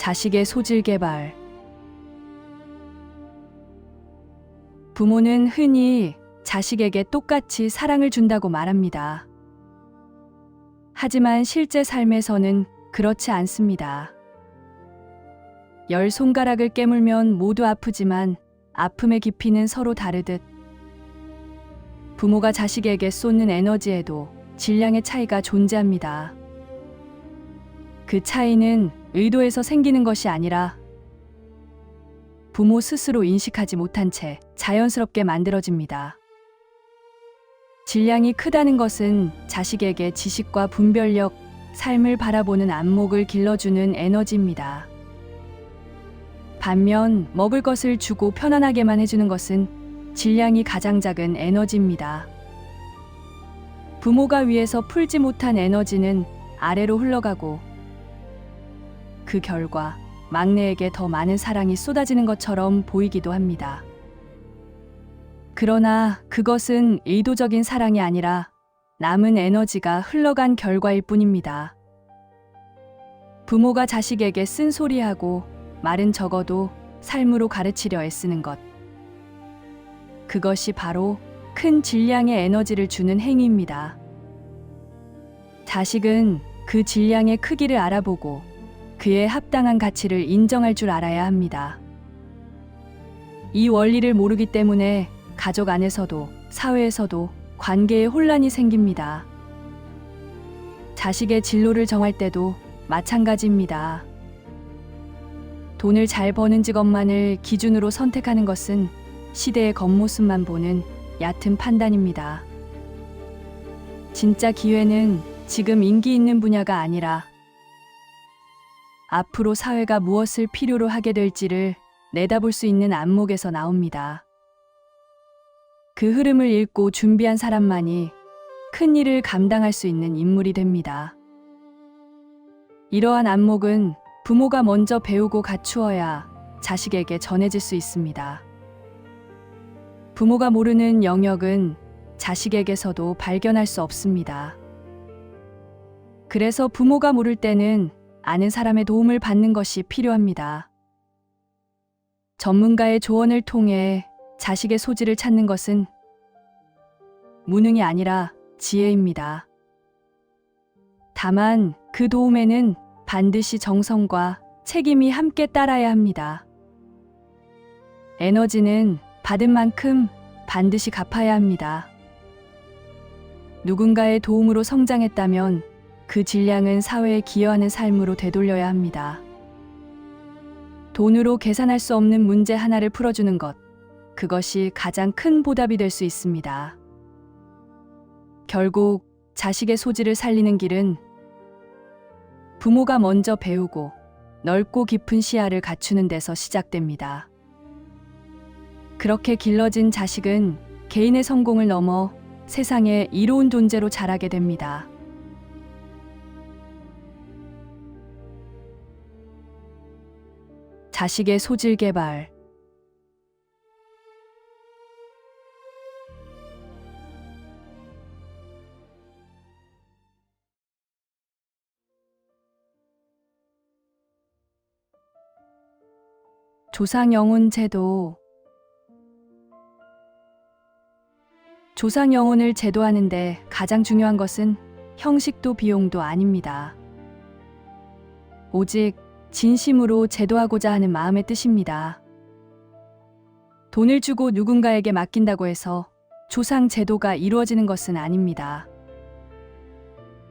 자식의 소질 개발. 부모는 흔히 자식에게 똑같이 사랑을 준다고 말합니다. 하지만 실제 삶에서는 그렇지 않습니다. 10손가락을 깨물면 모두 아프지만 아픔의 깊이는 서로 다르듯 부모가 자식에게 쏟는 에너지에도 질량의 차이가 존재합니다. 그 차이는 의도해서 생기는 것이 아니라 부모 스스로 인식하지 못한 채 자연스럽게 만들어집니다. 질량이 크다는 것은 자식에게 지식과 분별력, 삶을 바라보는 안목을 길러주는 에너지입니다. 반면 먹을 것을 주고 편안하게만 해주는 것은 질량이 가장 작은 에너지입니다. 부모가 위에서 풀지 못한 에너지는 아래로 흘러가고 그 결과 막내에게 더 많은 사랑이 쏟아지는 것처럼 보이기도 합니다. 그러나 그것은 의도적인 사랑이 아니라 남은 에너지가 흘러간 결과일 뿐입니다. 부모가 자식에게 쓴소리하고 말은 적어도 삶으로 가르치려 애쓰는 것. 그것이 바로 큰 질량의 에너지를 주는 행위입니다. 자식은 그 질량의 크기를 알아보고 그에 합당한 가치를 인정할 줄 알아야 합니다. 이 원리를 모르기 때문에 가족 안에서도 사회에서도 관계에 혼란이 생깁니다. 자식의 진로를 정할 때도 마찬가지입니다. 돈을 잘 버는 직업만을 기준으로 선택하는 것은 시대의 겉모습만 보는 얕은 판단입니다. 진짜 기회는 지금 인기 있는 분야가 아니라 앞으로 사회가 무엇을 필요로 하게 될지를 내다볼 수 있는 안목에서 나옵니다. 그 흐름을 읽고 준비한 사람만이 큰 일을 감당할 수 있는 인물이 됩니다. 이러한 안목은 부모가 먼저 배우고 갖추어야 자식에게 전해질 수 있습니다. 부모가 모르는 영역은 자식에게서도 발견할 수 없습니다. 그래서 부모가 모를 때는 아는 사람의 도움을 받는 것이 필요합니다. 전문가의 조언을 통해 자식의 소질을 찾는 것은 무능이 아니라 지혜입니다. 다만 그 도움에는 반드시 정성과 책임이 함께 따라야 합니다. 에너지는 받은 만큼 반드시 갚아야 합니다. 누군가의 도움으로 성장했다면 그 질량은 사회에 기여하는 삶으로 되돌려야 합니다. 돈으로 계산할 수 없는 문제 하나를 풀어주는 것, 그것이 가장 큰 보답이 될 수 있습니다. 결국 자식의 소질을 살리는 길은 부모가 먼저 배우고 넓고 깊은 시야를 갖추는 데서 시작됩니다. 그렇게 길러진 자식은 개인의 성공을 넘어 세상에 이로운 존재로 자라게 됩니다. 자식의 소질 개발. 조상영혼 제도. 조상영혼을 제도하는데 가장 중요한 것은 형식도 비용도 아닙니다. 오직 진심으로 제도하고자 하는 마음의 뜻입니다. 돈을 주고 누군가에게 맡긴다고 해서 조상 제도가 이루어지는 것은 아닙니다.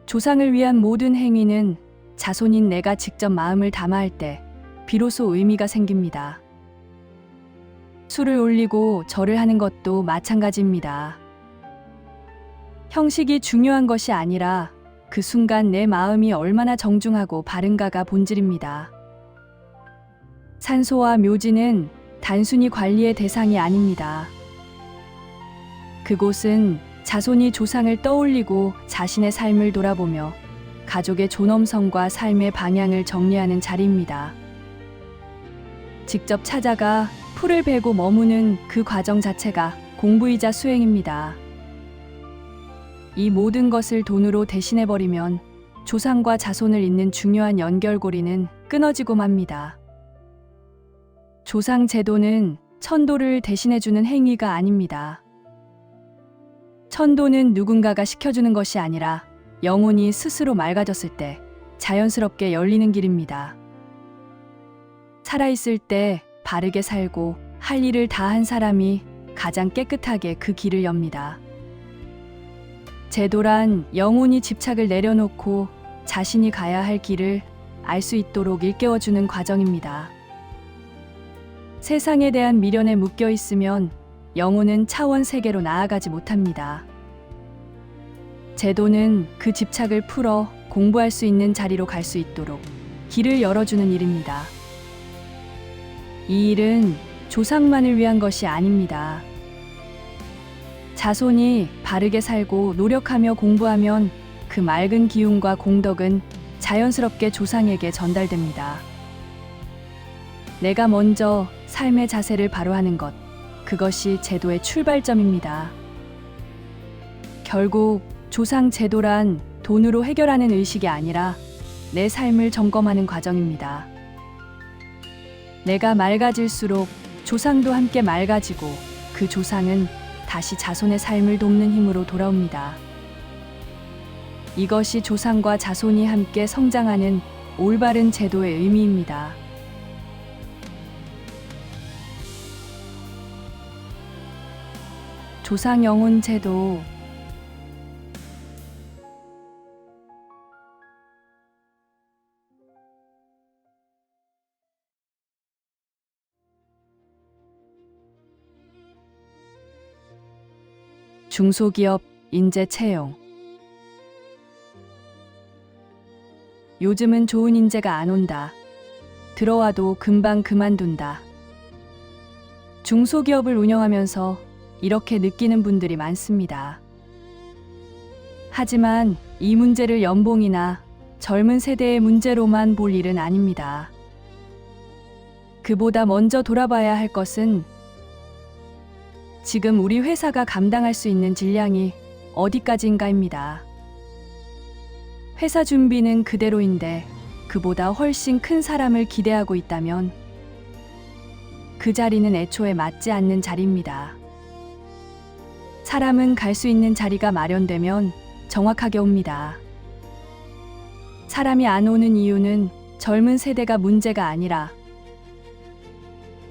조상을 위한 모든 행위는 자손인 내가 직접 마음을 담아할 때 비로소 의미가 생깁니다. 술을 올리고 절을 하는 것도 마찬가지입니다. 형식이 중요한 것이 아니라 그 순간 내 마음이 얼마나 정중하고 바른가가 본질입니다. 산소와 묘지는 단순히 관리의 대상이 아닙니다. 그곳은 자손이 조상을 떠올리고 자신의 삶을 돌아보며 가족의 존엄성과 삶의 방향을 정리하는 자리입니다. 직접 찾아가 풀을 베고 머무는 그 과정 자체가 공부이자 수행입니다. 이 모든 것을 돈으로 대신해버리면 조상과 자손을 잇는 중요한 연결고리는 끊어지고 맙니다. 조상 제도는 천도를 대신해주는 행위가 아닙니다. 천도는 누군가가 시켜주는 것이 아니라 영혼이 스스로 맑아졌을 때 자연스럽게 열리는 길입니다. 살아있을 때 바르게 살고 할 일을 다 한 사람이 가장 깨끗하게 그 길을 엽니다. 제도란 영혼이 집착을 내려놓고 자신이 가야 할 길을 알 수 있도록 일깨워주는 과정입니다. 세상에 대한 미련에 묶여 있으면 영혼은 차원 세계로 나아가지 못합니다. 제도는 그 집착을 풀어 공부할 수 있는 자리로 갈 수 있도록 길을 열어주는 일입니다. 이 일은 조상만을 위한 것이 아닙니다. 자손이 바르게 살고 노력하며 공부하면 그 맑은 기운과 공덕은 자연스럽게 조상에게 전달됩니다. 내가 먼저 삶의 자세를 바로 하는 것, 그것이 제도의 출발점입니다. 결국 조상 제도란 돈으로 해결하는 의식이 아니라 내 삶을 점검하는 과정입니다. 내가 맑아질수록 조상도 함께 맑아지고 그 조상은 다시 자손의 삶을 돕는 힘으로 돌아옵니다. 이것이 조상과 자손이 함께 성장하는 올바른 제도의 의미입니다. 조상 영혼 제도. 중소기업 인재 채용. 요즘은 좋은 인재가 안 온다. 들어와도 금방 그만둔다. 중소기업을 운영하면서 이렇게 느끼는 분들이 많습니다. 하지만 이 문제를 연봉이나 젊은 세대의 문제로만 볼 일은 아닙니다. 그보다 먼저 돌아봐야 할 것은 지금 우리 회사가 감당할 수 있는 질량이 어디까지인가입니다. 회사 준비는 그대로인데 그보다 훨씬 큰 사람을 기대하고 있다면 그 자리는 애초에 맞지 않는 자리입니다. 사람은 갈 수 있는 자리가 마련되면 정확하게 옵니다. 사람이 안 오는 이유는 젊은 세대가 문제가 아니라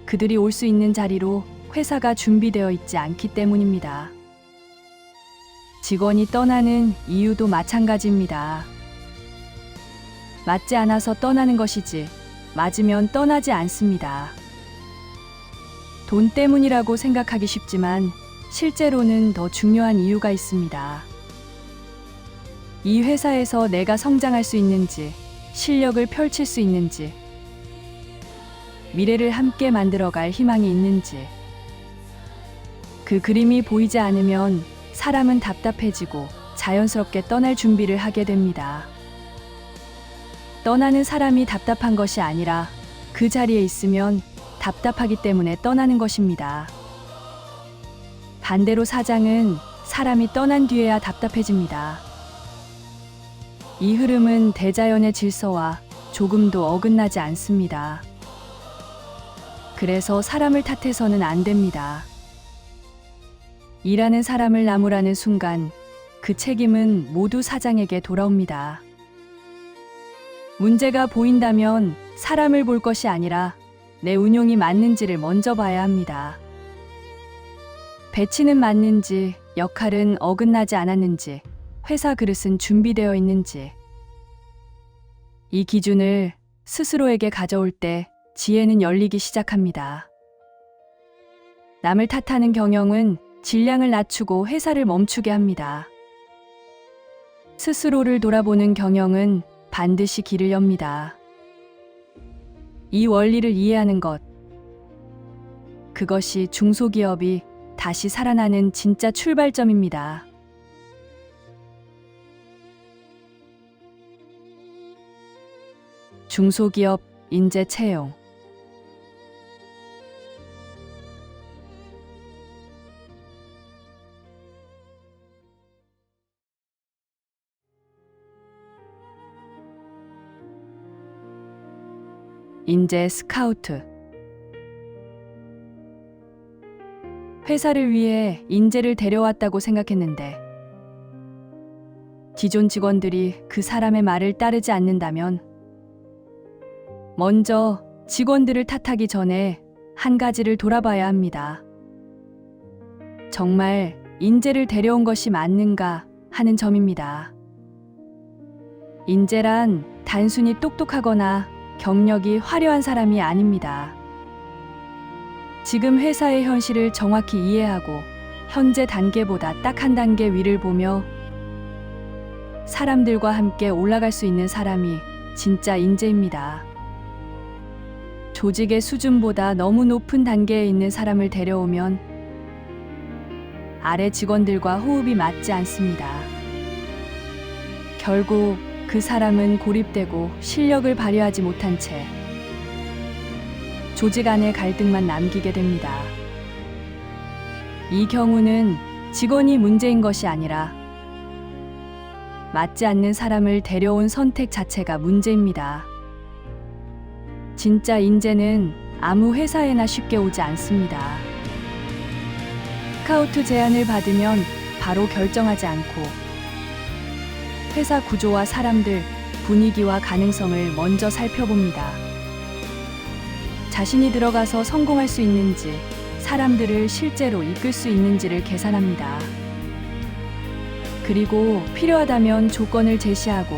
그들이 올 수 있는 자리로 회사가 준비되어 있지 않기 때문입니다. 직원이 떠나는 이유도 마찬가지입니다. 맞지 않아서 떠나는 것이지 맞으면 떠나지 않습니다. 돈 때문이라고 생각하기 쉽지만 실제로는 더 중요한 이유가 있습니다. 이 회사에서 내가 성장할 수 있는지, 실력을 펼칠 수 있는지, 미래를 함께 만들어갈 희망이 있는지. 그 그림이 보이지 않으면 사람은 답답해지고 자연스럽게 떠날 준비를 하게 됩니다. 떠나는 사람이 답답한 것이 아니라 그 자리에 있으면 답답하기 때문에 떠나는 것입니다. 반대로 사장은 사람이 떠난 뒤에야 답답해집니다. 이 흐름은 대자연의 질서와 조금도 어긋나지 않습니다. 그래서 사람을 탓해서는 안 됩니다. 일하는 사람을 나무라는 순간 그 책임은 모두 사장에게 돌아옵니다. 문제가 보인다면 사람을 볼 것이 아니라 내 운용이 맞는지를 먼저 봐야 합니다. 배치는 맞는지, 역할은 어긋나지 않았는지, 회사 그릇은 준비되어 있는지. 이 기준을 스스로에게 가져올 때 지혜는 열리기 시작합니다. 남을 탓하는 경영은 질량을 낮추고 회사를 멈추게 합니다. 스스로를 돌아보는 경영은 반드시 길을 엽니다. 이 원리를 이해하는 것, 그것이 중소기업이 다시 살아나는 진짜 출발점입니다. 중소기업 인재 채용. 인재 스카우트. 회사를 위해 인재를 데려왔다고 생각했는데 기존 직원들이 그 사람의 말을 따르지 않는다면 먼저 직원들을 탓하기 전에 한 가지를 돌아봐야 합니다. 정말 인재를 데려온 것이 맞는가 하는 점입니다. 인재란 단순히 똑똑하거나 경력이 화려한 사람이 아닙니다. 지금 회사의 현실을 정확히 이해하고 현재 단계보다 딱 한 단계 위를 보며 사람들과 함께 올라갈 수 있는 사람이 진짜 인재입니다. 조직의 수준보다 너무 높은 단계에 있는 사람을 데려오면 아래 직원들과 호흡이 맞지 않습니다. 결국 그 사람은 고립되고 실력을 발휘하지 못한 채 조직 안의 갈등만 남기게 됩니다. 이 경우는 직원이 문제인 것이 아니라 맞지 않는 사람을 데려온 선택 자체가 문제입니다. 진짜 인재는 아무 회사에나 쉽게 오지 않습니다. 스카우트 제안을 받으면 바로 결정하지 않고 회사 구조와 사람들, 분위기와 가능성을 먼저 살펴봅니다. 자신이 들어가서 성공할 수 있는지, 사람들을 실제로 이끌 수 있는지를 계산합니다. 그리고 필요하다면 조건을 제시하고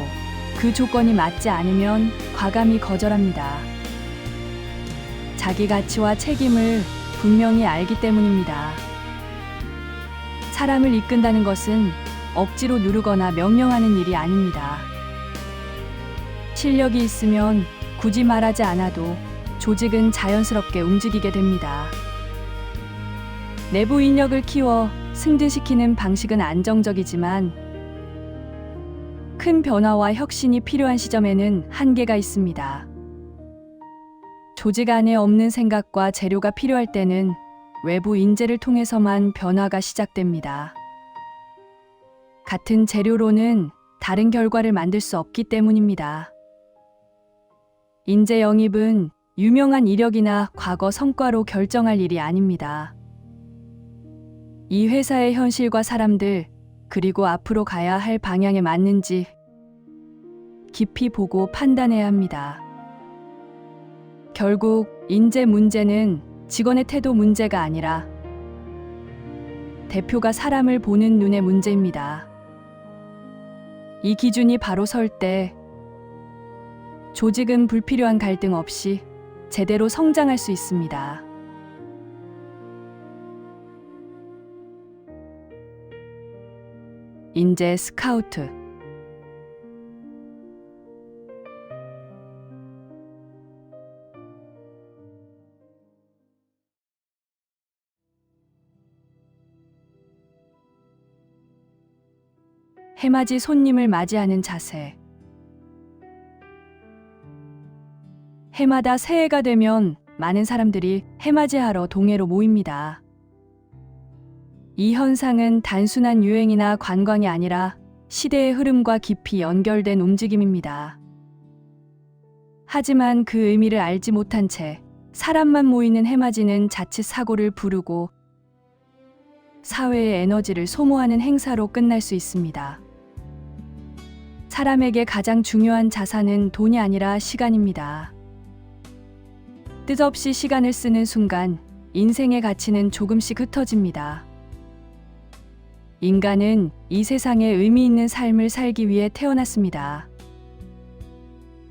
그 조건이 맞지 않으면 과감히 거절합니다. 자기 가치와 책임을 분명히 알기 때문입니다. 사람을 이끈다는 것은 억지로 누르거나 명령하는 일이 아닙니다. 실력이 있으면 굳이 말하지 않아도 조직은 자연스럽게 움직이게 됩니다. 내부 인력을 키워 승진시키는 방식은 안정적이지만 큰 변화와 혁신이 필요한 시점에는 한계가 있습니다. 조직 안에 없는 생각과 재료가 필요할 때는 외부 인재를 통해서만 변화가 시작됩니다. 같은 재료로는 다른 결과를 만들 수 없기 때문입니다. 인재 영입은 유명한 이력이나 과거 성과로 결정할 일이 아닙니다. 이 회사의 현실과 사람들, 그리고 앞으로 가야 할 방향에 맞는지 깊이 보고 판단해야 합니다. 결국 인재 문제는 직원의 태도 문제가 아니라 대표가 사람을 보는 눈의 문제입니다. 이 기준이 바로 설 때 조직은 불필요한 갈등 없이 제대로 성장할 수 있습니다. 인재 스카우트. 해맞이 손님을 맞이하는 자세. 해마다 새해가 되면 많은 사람들이 해맞이하러 동해로 모입니다. 이 현상은 단순한 유행이나 관광이 아니라 시대의 흐름과 깊이 연결된 움직임입니다. 하지만 그 의미를 알지 못한 채 사람만 모이는 해맞이는 자칫 사고를 부르고 사회의 에너지를 소모하는 행사로 끝날 수 있습니다. 사람에게 가장 중요한 자산은 돈이 아니라 시간입니다. 뜻없이 시간을 쓰는 순간 인생의 가치는 조금씩 흩어집니다. 인간은 이 세상에 의미 있는 삶을 살기 위해 태어났습니다.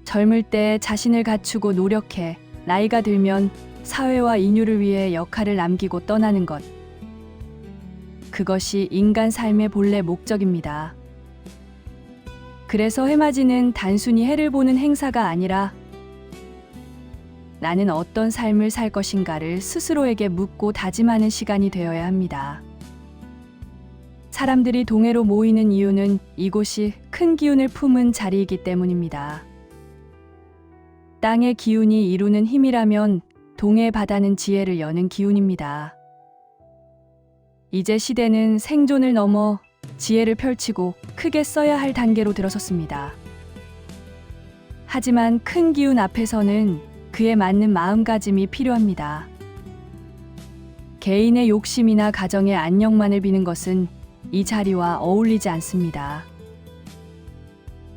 젊을 때 자신을 갖추고 노력해 나이가 들면 사회와 인류를 위해 역할을 남기고 떠나는 것. 그것이 인간 삶의 본래 목적입니다. 그래서 해맞이는 단순히 해를 보는 행사가 아니라 나는 어떤 삶을 살 것인가를 스스로에게 묻고 다짐하는 시간이 되어야 합니다. 사람들이 동해로 모이는 이유는 이곳이 큰 기운을 품은 자리이기 때문입니다. 땅의 기운이 이루는 힘이라면 동해 바다는 지혜를 여는 기운입니다. 이제 시대는 생존을 넘어 지혜를 펼치고 크게 써야 할 단계로 들어섰습니다. 하지만 큰 기운 앞에서는 그에 맞는 마음가짐이 필요합니다. 개인의 욕심이나 가정의 안녕만을 비는 것은 이 자리와 어울리지 않습니다.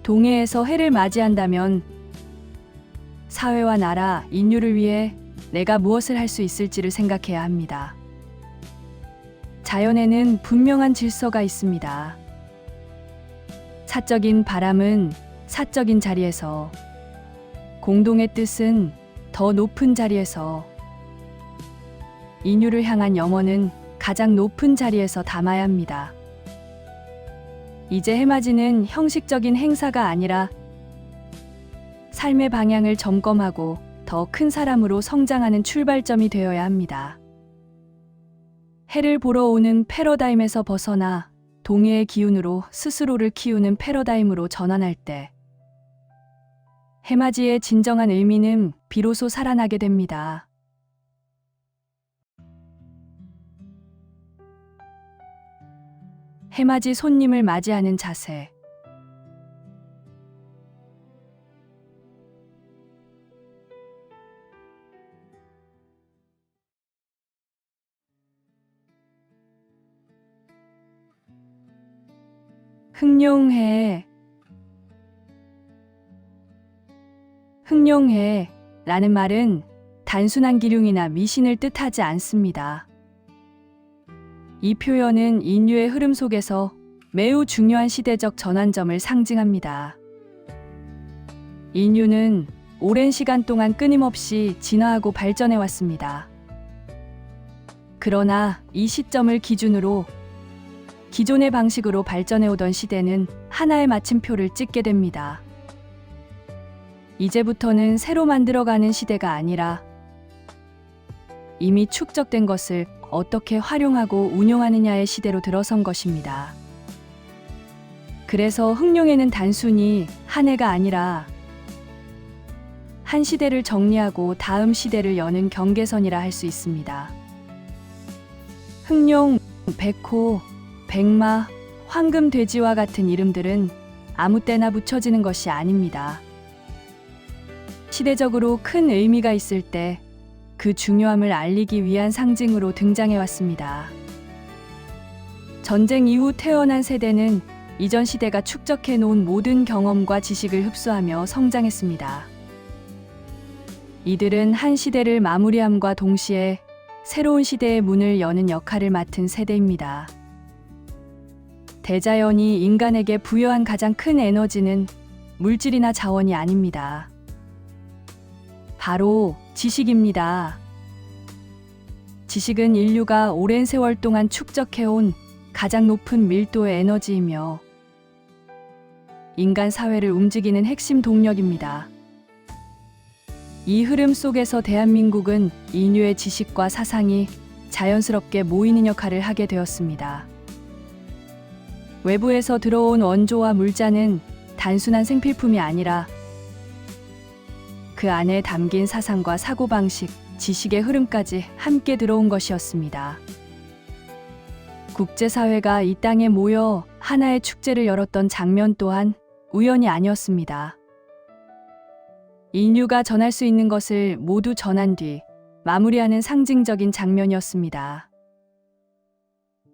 동해에서 해를 맞이한다면 사회와 나라, 인류를 위해 내가 무엇을 할 수 있을지를 생각해야 합니다. 자연에는 분명한 질서가 있습니다. 사적인 바람은 사적인 자리에서, 공동의 뜻은 더 높은 자리에서, 인류를 향한 염원은 가장 높은 자리에서 담아야 합니다. 이제 해맞이는 형식적인 행사가 아니라 삶의 방향을 점검하고 더 큰 사람으로 성장하는 출발점이 되어야 합니다. 해를 보러 오는 패러다임에서 벗어나 동해의 기운으로 스스로를 키우는 패러다임으로 전환할 때 해맞이의 진정한 의미는 비로소 살아나게 됩니다. 해맞이 손님을 맞이하는 자세. 흥룡해. 흥룡해 라는 말은 단순한 기륭이나 미신을 뜻하지 않습니다. 이 표현은 인류의 흐름 속에서 매우 중요한 시대적 전환점을 상징합니다. 인류는 오랜 시간 동안 끊임없이 진화하고 발전해 왔습니다. 그러나 이 시점을 기준으로 기존의 방식으로 발전해 오던 시대는 하나의 마침표를 찍게 됩니다. 이제부터는 새로 만들어가는 시대가 아니라 이미 축적된 것을 어떻게 활용하고 운용하느냐의 시대로 들어선 것입니다. 그래서 흥룡에는 단순히 한 해가 아니라 한 시대를 정리하고 다음 시대를 여는 경계선이라 할 수 있습니다. 흥룡, 백호, 백마, 황금돼지와 같은 이름들은 아무 때나 붙여지는 것이 아닙니다. 시대적으로 큰 의미가 있을 때 그 중요함을 알리기 위한 상징으로 등장해 왔습니다. 전쟁 이후 태어난 세대는 이전 시대가 축적해 놓은 모든 경험과 지식을 흡수하며 성장했습니다. 이들은 한 시대를 마무리함과 동시에 새로운 시대의 문을 여는 역할을 맡은 세대입니다. 대자연이 인간에게 부여한 가장 큰 에너지는 물질이나 자원이 아닙니다. 바로 지식입니다. 지식은 인류가 오랜 세월 동안 축적해온 가장 높은 밀도의 에너지이며 인간 사회를 움직이는 핵심 동력입니다. 이 흐름 속에서 대한민국은 인류의 지식과 사상이 자연스럽게 모이는 역할을 하게 되었습니다. 외부에서 들어온 원조와 물자는 단순한 생필품이 아니라 그 안에 담긴 사상과 사고방식, 지식의 흐름까지 함께 들어온 것이었습니다. 국제사회가 이 땅에 모여 하나의 축제를 열었던 장면 또한 우연이 아니었습니다. 인류가 전할 수 있는 것을 모두 전한 뒤 마무리하는 상징적인 장면이었습니다.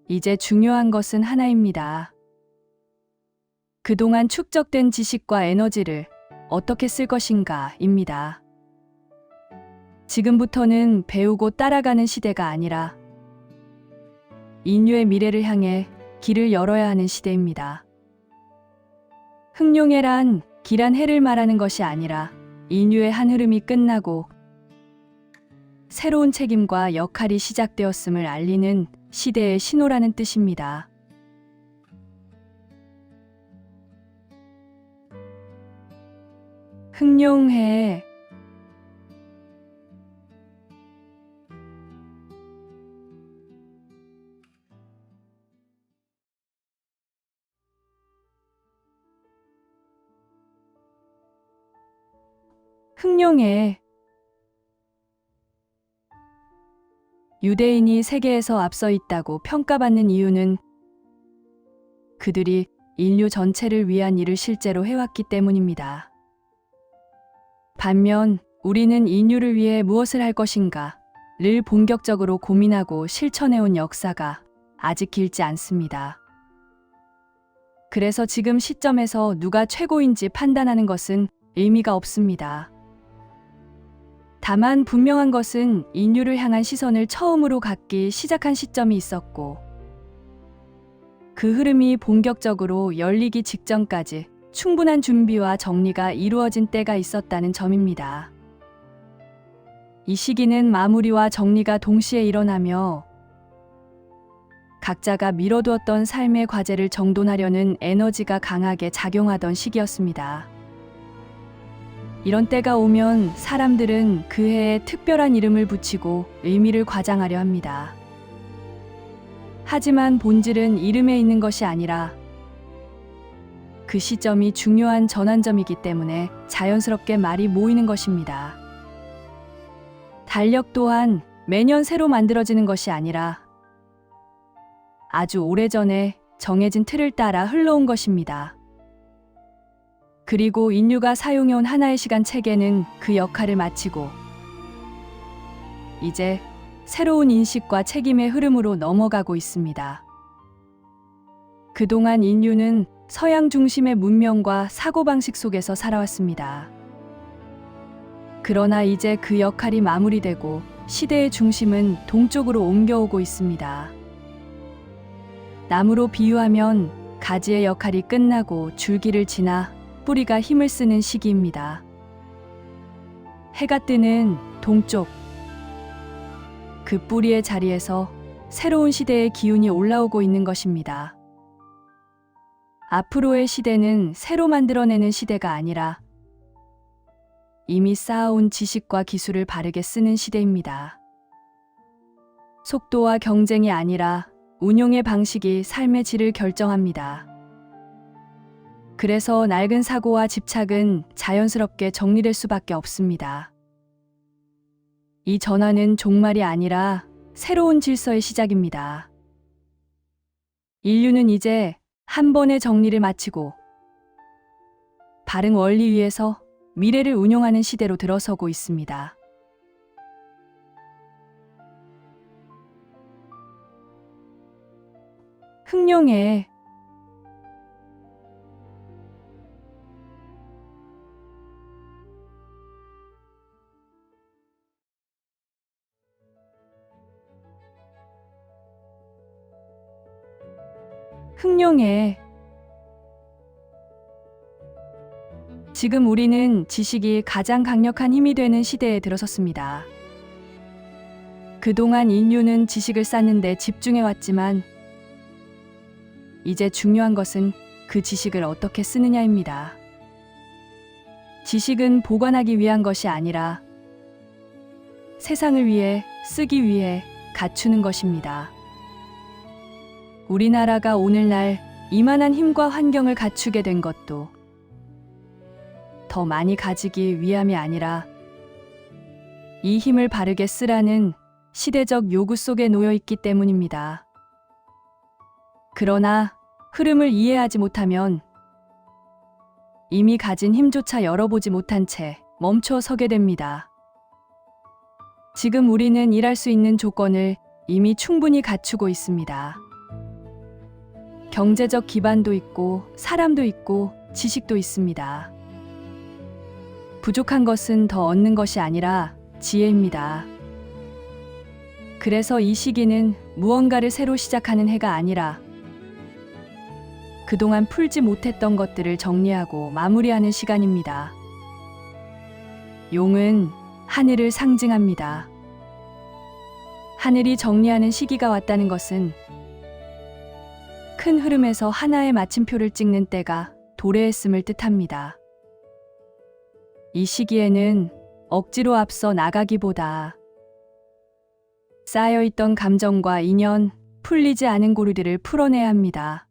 이제 중요한 것은 하나입니다. 그동안 축적된 지식과 에너지를 어떻게 쓸 것인가입니다. 지금부터는 배우고 따라가는 시대가 아니라 인류의 미래를 향해 길을 열어야 하는 시대입니다. 흥룡해란 길한 해를 말하는 것이 아니라 인류의 한 흐름이 끝나고 새로운 책임과 역할이 시작되었음을 알리는 시대의 신호라는 뜻입니다. 흥룡해. 흥룡해. 유대인이 세계에서 앞서 있다고 평가받는 이유는 그들이 인류 전체를 위한 일을 실제로 해왔기 때문입니다. 반면 우리는 인류를 위해 무엇을 할 것인가를 본격적으로 고민하고 실천해온 역사가 아직 길지 않습니다. 그래서 지금 시점에서 누가 최고인지 판단하는 것은 의미가 없습니다. 다만 분명한 것은 인류를 향한 시선을 처음으로 갖기 시작한 시점이 있었고, 그 흐름이 본격적으로 열리기 직전까지 충분한 준비와 정리가 이루어진 때가 있었다는 점입니다. 이 시기는 마무리와 정리가 동시에 일어나며 각자가 미뤄두었던 삶의 과제를 정돈하려는 에너지가 강하게 작용하던 시기였습니다. 이런 때가 오면 사람들은 그 해에 특별한 이름을 붙이고 의미를 과장하려 합니다. 하지만 본질은 이름에 있는 것이 아니라 그 시점이 중요한 전환점이기 때문에 자연스럽게 말이 모이는 것입니다. 달력 또한 매년 새로 만들어지는 것이 아니라 아주 오래전에 정해진 틀을 따라 흘러온 것입니다. 그리고 인류가 사용해온 하나의 시간 체계는 그 역할을 마치고 이제 새로운 인식과 책임의 흐름으로 넘어가고 있습니다. 그동안 인류는 서양 중심의 문명과 사고방식 속에서 살아왔습니다. 그러나 이제 그 역할이 마무리되고 시대의 중심은 동쪽으로 옮겨오고 있습니다. 나무로 비유하면 가지의 역할이 끝나고 줄기를 지나 뿌리가 힘을 쓰는 시기입니다. 해가 뜨는 동쪽, 그 뿌리의 자리에서 새로운 시대의 기운이 올라오고 있는 것입니다. 앞으로의 시대는 새로 만들어내는 시대가 아니라 이미 쌓아온 지식과 기술을 바르게 쓰는 시대입니다. 속도와 경쟁이 아니라 운용의 방식이 삶의 질을 결정합니다. 그래서 낡은 사고와 집착은 자연스럽게 정리될 수밖에 없습니다. 이 전환은 종말이 아니라 새로운 질서의 시작입니다. 인류는 이제 한 번의 정리를 마치고 바른 원리 위에서 미래를 운용하는 시대로 들어서고 있습니다. 흑룡의 지금 우리는 지식이 가장 강력한 힘이 되는 시대에 들어섰습니다. 그동안 인류는 지식을 쌓는데 집중해왔지만 이제 중요한 것은 그 지식을 어떻게 쓰느냐입니다. 지식은 보관하기 위한 것이 아니라 세상을 위해 쓰기 위해 갖추는 것입니다. 우리나라가 오늘날 이만한 힘과 환경을 갖추게 된 것도 더 많이 가지기 위함이 아니라 이 힘을 바르게 쓰라는 시대적 요구 속에 놓여 있기 때문입니다. 그러나 흐름을 이해하지 못하면 이미 가진 힘조차 열어보지 못한 채 멈춰 서게 됩니다. 지금 우리는 일할 수 있는 조건을 이미 충분히 갖추고 있습니다. 경제적 기반도 있고 사람도 있고 지식도 있습니다. 부족한 것은 더 얻는 것이 아니라 지혜입니다. 그래서 이 시기는 무언가를 새로 시작하는 해가 아니라 그동안 풀지 못했던 것들을 정리하고 마무리하는 시간입니다. 용은 하늘을 상징합니다. 하늘이 정리하는 시기가 왔다는 것은 큰 흐름에서 하나의 마침표를 찍는 때가 도래했음을 뜻합니다. 이 시기에는 억지로 앞서 나가기보다 쌓여있던 감정과 인연, 풀리지 않은 고리들을 풀어내야 합니다.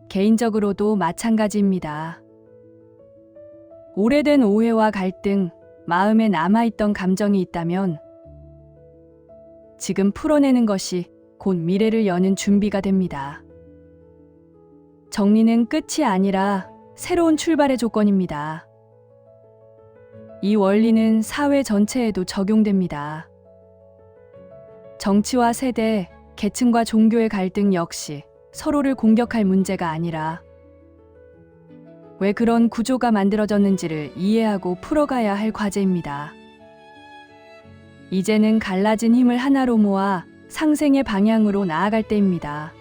개인적으로도 마찬가지입니다. 오래된 오해와 갈등, 마음에 남아있던 감정이 있다면 지금 풀어내는 것이 곧 미래를 여는 준비가 됩니다. 정리는 끝이 아니라 새로운 출발의 조건입니다. 이 원리는 사회 전체에도 적용됩니다. 정치와 세대, 계층과 종교의 갈등 역시 서로를 공격할 문제가 아니라 왜 그런 구조가 만들어졌는지를 이해하고 풀어가야 할 과제입니다. 이제는 갈라진 힘을 하나로 모아 상생의 방향으로 나아갈 때입니다.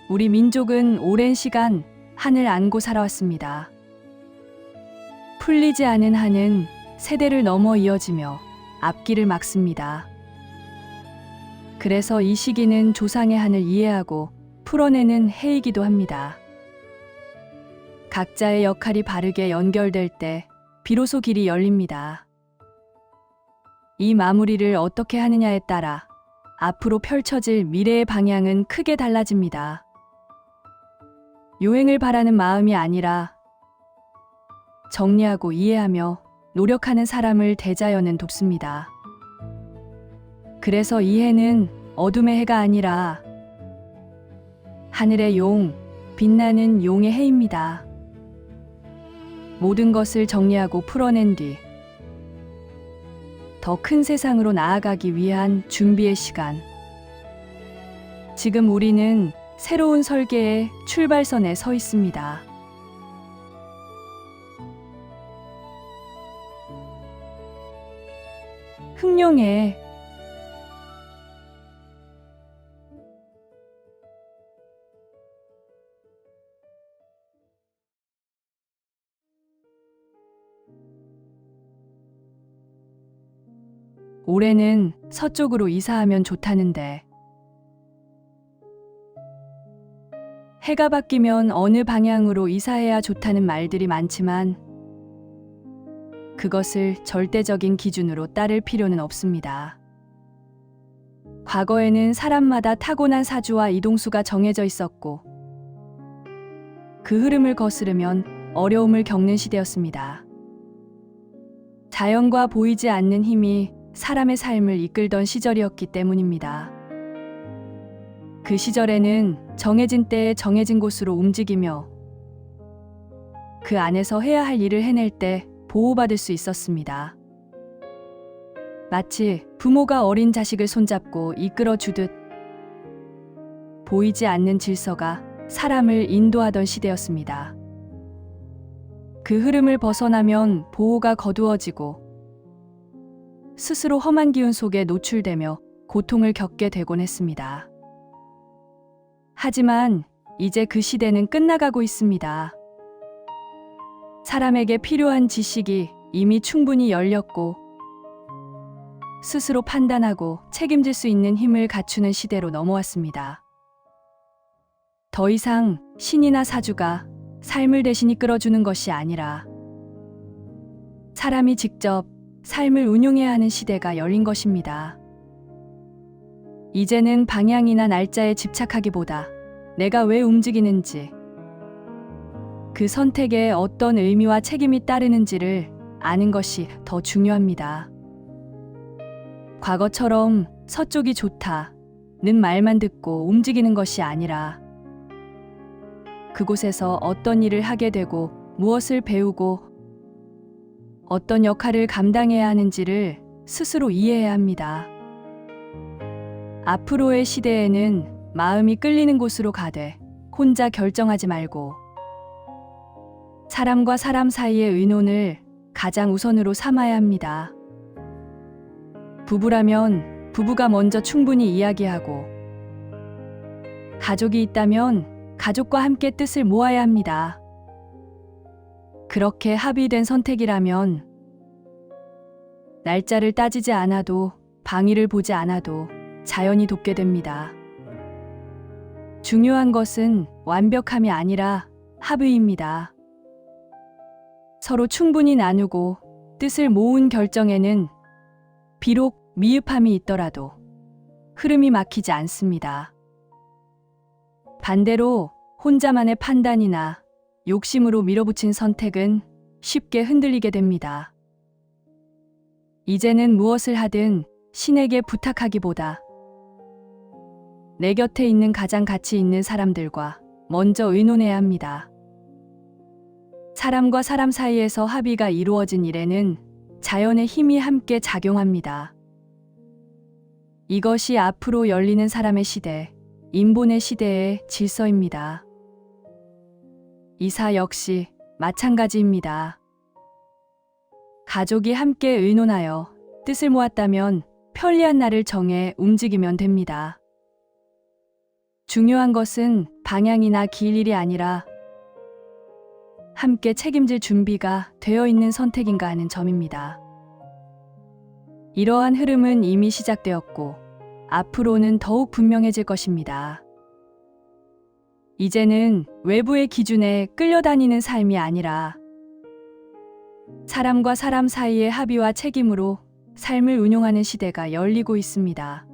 우리 민족은 오랜 시간 한을 안고 살아왔습니다. 풀리지 않은 한은 세대를 넘어 이어지며 앞길을 막습니다. 그래서 이 시기는 조상의 한을 이해하고 풀어내는 해이기도 합니다. 각자의 역할이 바르게 연결될 때 비로소 길이 열립니다. 이 마무리를 어떻게 하느냐에 따라 앞으로 펼쳐질 미래의 방향은 크게 달라집니다. 요행을 바라는 마음이 아니라 정리하고 이해하며 노력하는 사람을 대자연은 돕습니다. 그래서 이 해는 어둠의 해가 아니라 하늘의 용, 빛나는 용의 해입니다. 모든 것을 정리하고 풀어낸 뒤 더 큰 세상으로 나아가기 위한 준비의 시간. 지금 우리는 새로운 설계의 출발선에 서 있습니다. 흑룡의 올해는 서쪽으로 이사하면 좋다는데 해가 바뀌면 어느 방향으로 이사해야 좋다는 말들이 많지만 그것을 절대적인 기준으로 따를 필요는 없습니다. 과거에는 사람마다 타고난 사주와 이동수가 정해져 있었고 그 흐름을 거스르면 어려움을 겪는 시대였습니다. 자연과 보이지 않는 힘이 사람의 삶을 이끌던 시절이었기 때문입니다. 그 시절에는 정해진 때에 정해진 곳으로 움직이며 그 안에서 해야 할 일을 해낼 때 보호받을 수 있었습니다. 마치 부모가 어린 자식을 손잡고 이끌어 주듯 보이지 않는 질서가 사람을 인도하던 시대였습니다. 그 흐름을 벗어나면 보호가 거두어지고 스스로 험한 기운 속에 노출되며 고통을 겪게 되곤 했습니다. 하지만 이제 그 시대는 끝나가고 있습니다. 사람에게 필요한 지식이 이미 충분히 열렸고 스스로 판단하고 책임질 수 있는 힘을 갖추는 시대로 넘어왔습니다. 더 이상 신이나 사주가 삶을 대신 이끌어주는 것이 아니라 사람이 직접 삶을 운용해야 하는 시대가 열린 것입니다. 이제는 방향이나 날짜에 집착하기보다 내가 왜 움직이는지, 그 선택에 어떤 의미와 책임이 따르는지를 아는 것이 더 중요합니다. 과거처럼 서쪽이 좋다는 말만 듣고 움직이는 것이 아니라 그곳에서 어떤 일을 하게 되고 무엇을 배우고 어떤 역할을 감당해야 하는지를 스스로 이해해야 합니다. 앞으로의 시대에는 마음이 끌리는 곳으로 가되 혼자 결정하지 말고 사람과 사람 사이의 의논을 가장 우선으로 삼아야 합니다. 부부라면 부부가 먼저 충분히 이야기하고 가족이 있다면 가족과 함께 뜻을 모아야 합니다. 그렇게 합의된 선택이라면 날짜를 따지지 않아도 방위를 보지 않아도 자연이 돕게 됩니다. 중요한 것은 완벽함이 아니라 합의입니다. 서로 충분히 나누고 뜻을 모은 결정에는 비록 미흡함이 있더라도 흐름이 막히지 않습니다. 반대로 혼자만의 판단이나 욕심으로 밀어붙인 선택은 쉽게 흔들리게 됩니다. 이제는 무엇을 하든 신에게 부탁하기보다 내 곁에 있는 가장 가치 있는 사람들과 먼저 의논해야 합니다. 사람과 사람 사이에서 합의가 이루어진 일에는 자연의 힘이 함께 작용합니다. 이것이 앞으로 열리는 사람의 시대, 인본의 시대의 질서입니다. 이사 역시 마찬가지입니다. 가족이 함께 의논하여 뜻을 모았다면 편리한 날을 정해 움직이면 됩니다. 중요한 것은 방향이나 길 일이 아니라 함께 책임질 준비가 되어 있는 선택인가 하는 점입니다. 이러한 흐름은 이미 시작되었고 앞으로는 더욱 분명해질 것입니다. 이제는 외부의 기준에 끌려다니는 삶이 아니라 사람과 사람 사이의 합의와 책임으로 삶을 운용하는 시대가 열리고 있습니다.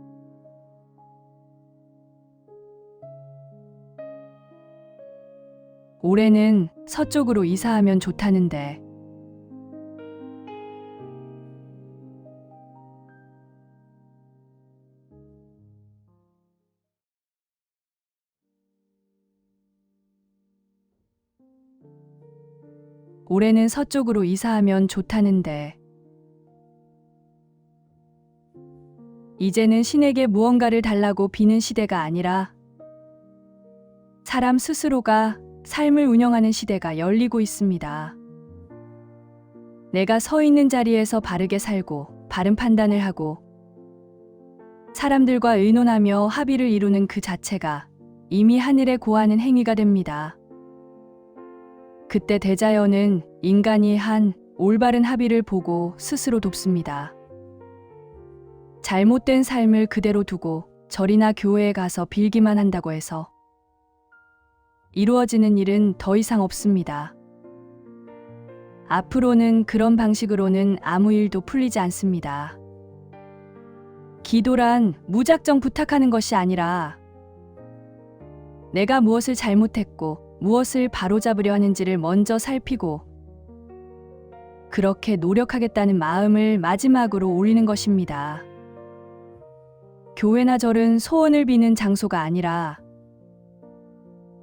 올해는 서쪽으로 이사하면 좋다는데 올해는 서쪽으로 이사하면 좋다는데 이제는 신에게 무언가를 달라고 비는 시대가 아니라 사람 스스로가 삶을 운영하는 시대가 열리고 있습니다. 내가 서 있는 자리에서 바르게 살고 바른 판단을 하고 사람들과 의논하며 합의를 이루는 그 자체가 이미 하늘에 고하는 행위가 됩니다. 그때 대자연은 인간이 한 올바른 합의를 보고 스스로 돕습니다. 잘못된 삶을 그대로 두고 절이나 교회에 가서 빌기만 한다고 해서 이루어지는 일은 더 이상 없습니다. 앞으로는 그런 방식으로는 아무 일도 풀리지 않습니다. 기도란 무작정 부탁하는 것이 아니라 내가 무엇을 잘못했고 무엇을 바로잡으려 하는지를 먼저 살피고 그렇게 노력하겠다는 마음을 마지막으로 올리는 것입니다. 교회나 절은 소원을 비는 장소가 아니라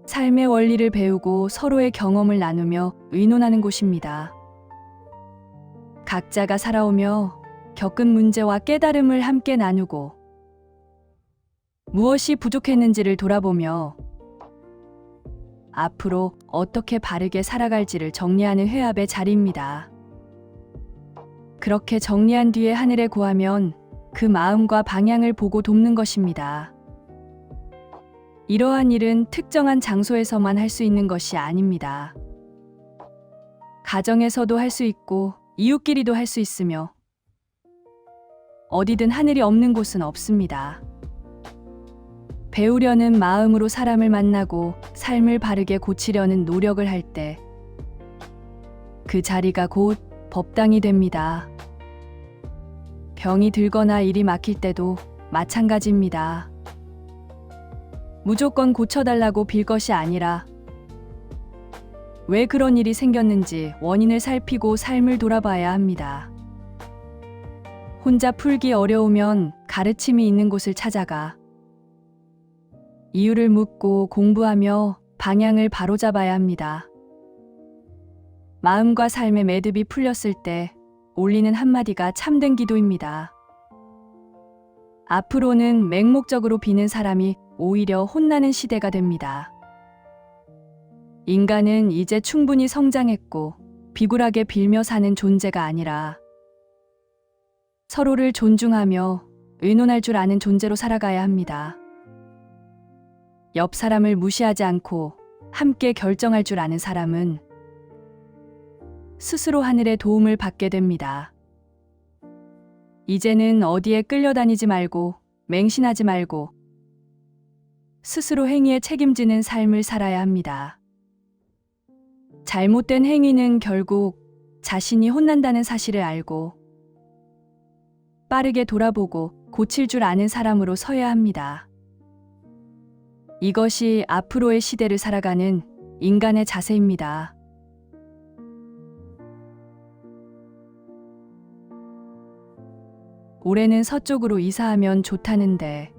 삶의 원리를 배우고 서로의 경험을 나누며 의논하는 곳입니다. 각자가 살아오며 겪은 문제와 깨달음을 함께 나누고 무엇이 부족했는지를 돌아보며 앞으로 어떻게 바르게 살아갈지를 정리하는 회합의 자리입니다. 그렇게 정리한 뒤에 하늘에 고하면 그 마음과 방향을 보고 돕는 것입니다. 이러한 일은 특정한 장소에서만 할 수 있는 것이 아닙니다. 가정에서도 할 수 있고 이웃끼리도 할 수 있으며 어디든 하늘이 없는 곳은 없습니다. 배우려는 마음으로 사람을 만나고 삶을 바르게 고치려는 노력을 할 때 그 자리가 곧 법당이 됩니다. 병이 들거나 일이 막힐 때도 마찬가지입니다. 무조건 고쳐달라고 빌 것이 아니라 왜 그런 일이 생겼는지 원인을 살피고 삶을 돌아봐야 합니다. 혼자 풀기 어려우면 가르침이 있는 곳을 찾아가 이유를 묻고 공부하며 방향을 바로잡아야 합니다. 마음과 삶의 매듭이 풀렸을 때 올리는 한마디가 참된 기도입니다. 앞으로는 맹목적으로 비는 사람이 오히려 혼나는 시대가 됩니다. 인간은 이제 충분히 성장했고 비굴하게 빌며 사는 존재가 아니라 서로를 존중하며 의논할 줄 아는 존재로 살아가야 합니다. 옆 사람을 무시하지 않고 함께 결정할 줄 아는 사람은 스스로 하늘의 도움을 받게 됩니다. 이제는 어디에 끌려다니지 말고 맹신하지 말고 스스로 행위에 책임지는 삶을 살아야 합니다. 잘못된 행위는 결국 자신이 혼난다는 사실을 알고 빠르게 돌아보고 고칠 줄 아는 사람으로 서야 합니다. 이것이 앞으로의 시대를 살아가는 인간의 자세입니다. 올해는 서쪽으로 이사하면 좋다는데